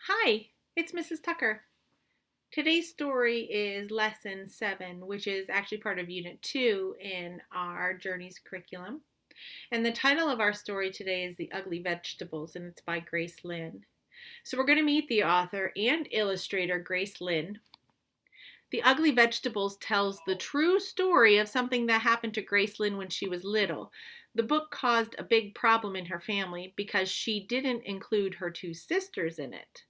Hi, it's Mrs. Tucker. Today's story is Lesson 7, which is actually part of Unit 2 in our Journeys curriculum. And the title of our story today is The Ugly Vegetables, and it's by Grace Lin. So we're going to meet the author and illustrator, Grace Lin. The Ugly Vegetables tells the true story of something that happened to Grace Lin when she was little. The book caused a big problem in her family because she didn't include her two sisters in it.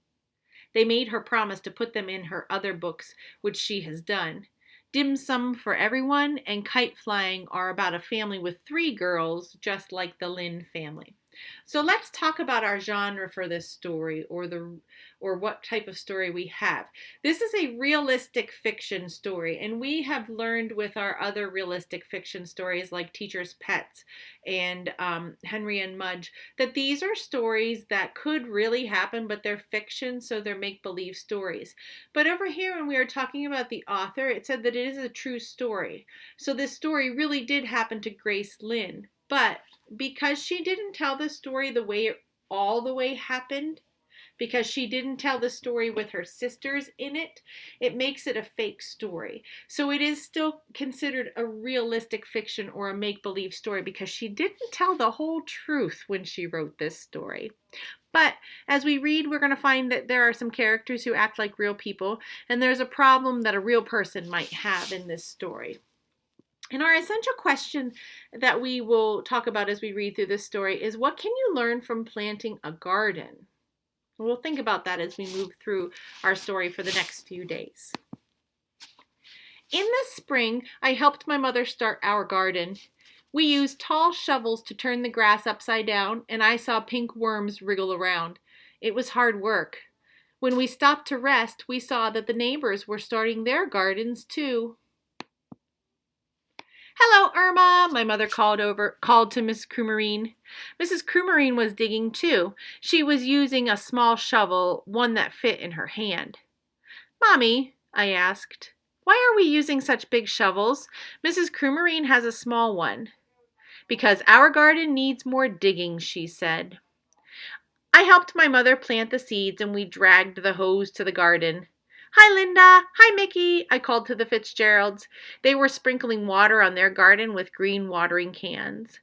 They made her promise to put them in her other books, which she has done. Dim Sum for Everyone and Kite Flying are about a family with three girls, just like the Lin family. So let's talk about our genre for this story, or what type of story we have. This is a realistic fiction story, and we have learned with our other realistic fiction stories like Teacher's Pets and Henry and Mudge that these are stories that could really happen, but they're fiction, so they're make-believe stories. But over here, when we were talking about the author, it said that it is a true story. So this story really did happen to Grace Lin, but because she didn't tell the story the way it all the way happened, because she didn't tell the story with her sisters in it, it makes it a fake story. So it is still considered a realistic fiction or a make-believe story because she didn't tell the whole truth when she wrote this story. But as we read, we're going to find that there are some characters who act like real people, and there's a problem that a real person might have in this story. And our essential question that we will talk about as we read through this story is, what can you learn from planting a garden? We'll think about that as we move through our story for the next few days. In the spring, I helped my mother start our garden. We used tall shovels to turn the grass upside down, and I saw pink worms wriggle around. It was hard work. When we stopped to rest, we saw that the neighbors were starting their gardens too. "Hello, Irma," my mother called to Miss Crumerine. Mrs. Crumerine was digging too. She was using a small shovel, one that fit in her hand. "Mommy," I asked, "why are we using such big shovels? Mrs. Crumerine has a small one." "Because our garden needs more digging," she said. I helped my mother plant the seeds, and we dragged the hose to the garden. "Hi, Linda. Hi, Mickey," I called to the Fitzgeralds. They were sprinkling water on their garden with green watering cans.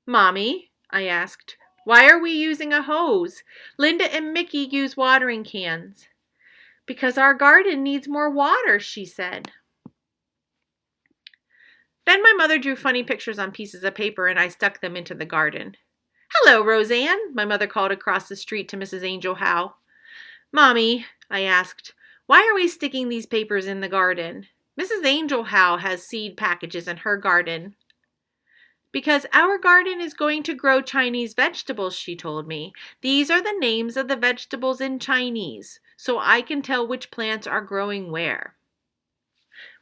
"Mommy," I asked, "why are we using a hose? Linda and Mickey use watering cans." "Because our garden needs more water," she said. Then my mother drew funny pictures on pieces of paper, and I stuck them into the garden. "Hello, Roseanne," my mother called across the street to Mrs. Angel Howe. "Mommy," I asked, "why are we sticking these papers in the garden? Mrs. Angel Howe has seed packages in her garden." "Because our garden is going to grow Chinese vegetables," she told me. "These are the names of the vegetables in Chinese, so I can tell which plants are growing where."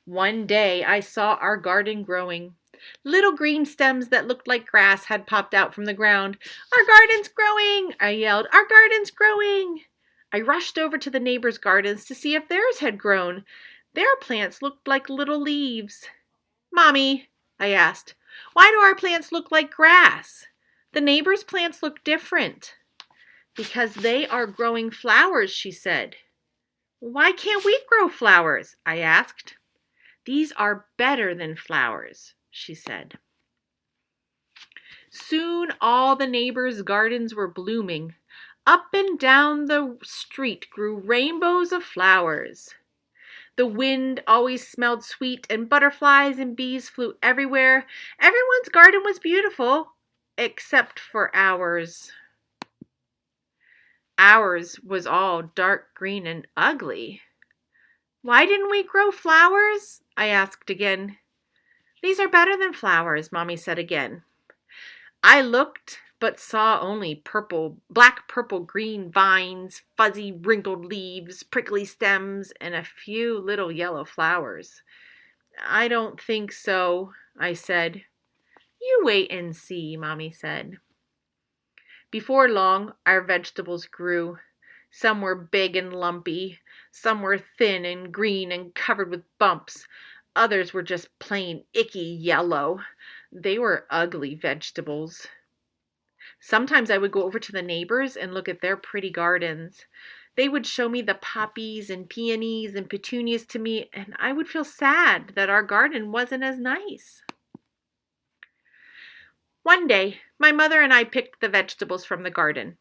One day I saw our garden growing. Little green stems that looked like grass had popped out from the ground. "Our garden's growing!" I yelled. "Our garden's growing!" I rushed over to the neighbors' gardens to see if theirs had grown. Their plants looked like little leaves. "Mommy," I asked, "why do our plants look like grass? The neighbors' plants look different." "Because they are growing flowers," she said. "Why can't we grow flowers?" I asked. "These are better than flowers," she said. Soon all the neighbors' gardens were blooming. Up and down the street grew rainbows of flowers. The wind always smelled sweet, and butterflies and bees flew everywhere. Everyone's garden was beautiful, except for ours. Ours was all dark green and ugly. "Why didn't we grow flowers?" I asked again. "These are better than flowers," Mommy said again. I looked, but saw only black, purple, green vines, fuzzy, wrinkled leaves, prickly stems, and a few little yellow flowers. "I don't think so," I said. "You wait and see," Mommy said. Before long, our vegetables grew. Some were big and lumpy. Some were thin and green and covered with bumps. Others were just plain icky yellow. They were ugly vegetables. Sometimes I would go over to the neighbors and look at their pretty gardens. They would show me the poppies and peonies and petunias to me, and I would feel sad that our garden wasn't as nice. One day, my mother and I picked the vegetables from the garden.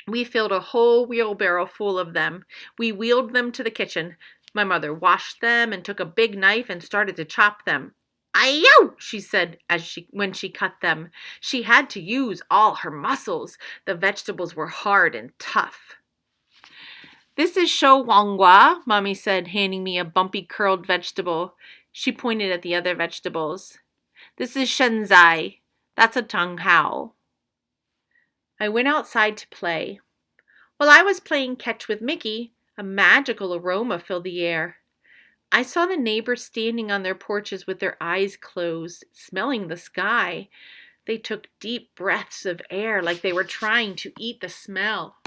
We filled a whole wheelbarrow full of them. We wheeled them to the kitchen. My mother washed them and took a big knife and started to chop them. "Ayow!" she said when she cut them. She had to use all her muscles. The vegetables were hard and tough. "This is shouwanghua," Mommy said, handing me a bumpy curled vegetable. She pointed at the other vegetables. "This is shenzai. That's a tonghao." I went outside to play. While I was playing catch with Mickey, a magical aroma filled the air. I saw the neighbors standing on their porches with their eyes closed, smelling the sky. They took deep breaths of air like they were trying to eat the smell.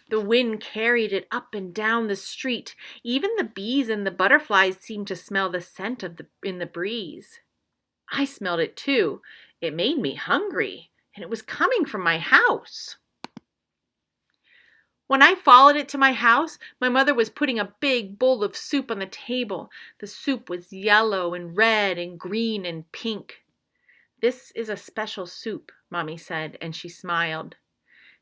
The wind carried it up and down the street. Even the bees and the butterflies seemed to smell the scent in the breeze. I smelled it too. It made me hungry, and it was coming from my house. When I followed it to my house, my mother was putting a big bowl of soup on the table. The soup was yellow and red and green and pink. "This is a special soup," Mommy said, and she smiled.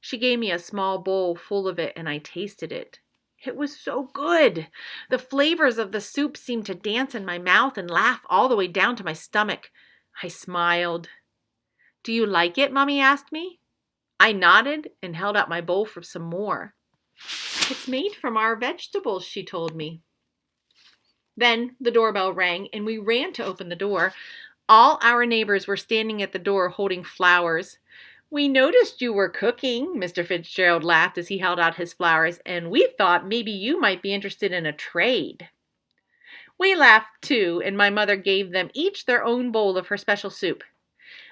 She gave me a small bowl full of it, and I tasted it. It was so good. The flavors of the soup seemed to dance in my mouth and laugh all the way down to my stomach. I smiled. "Do you like it?" Mommy asked me. I nodded and held out my bowl for some more. "It's made from our vegetables," she told me. Then the doorbell rang, and we ran to open the door. All our neighbors were standing at the door holding flowers. "We noticed you were cooking," Mr. Fitzgerald laughed as he held out his flowers, "and we thought maybe you might be interested in a trade." We laughed too, and my mother gave them each their own bowl of her special soup.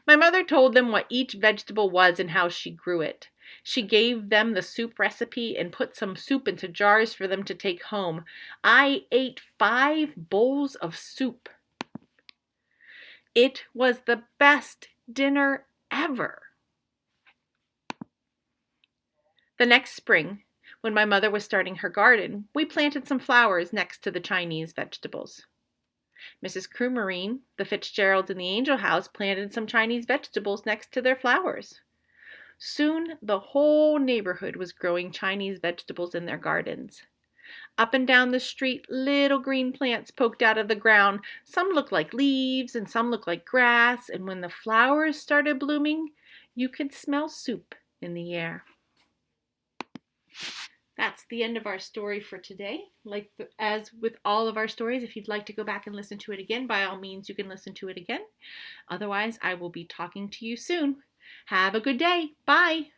My mother told them what each vegetable was and how she grew it. She gave them the soup recipe and put some soup into jars for them to take home. I ate 5 bowls of soup. It was the best dinner ever. The next spring, when my mother was starting her garden, we planted some flowers next to the Chinese vegetables. Mrs. Crewmarine, the Fitzgeralds, and the Angel House planted some Chinese vegetables next to their flowers. Soon the whole neighborhood was growing Chinese vegetables in their gardens. Up and down the street, little green plants poked out of the ground. Some looked like leaves and some looked like grass, and when the flowers started blooming, you could smell soup in the air. That's the end of our story for today. As with all of our stories, if you'd like to go back and listen to it again, by all means, you can listen to it again. Otherwise, I will be talking to you soon. Have a good day. Bye.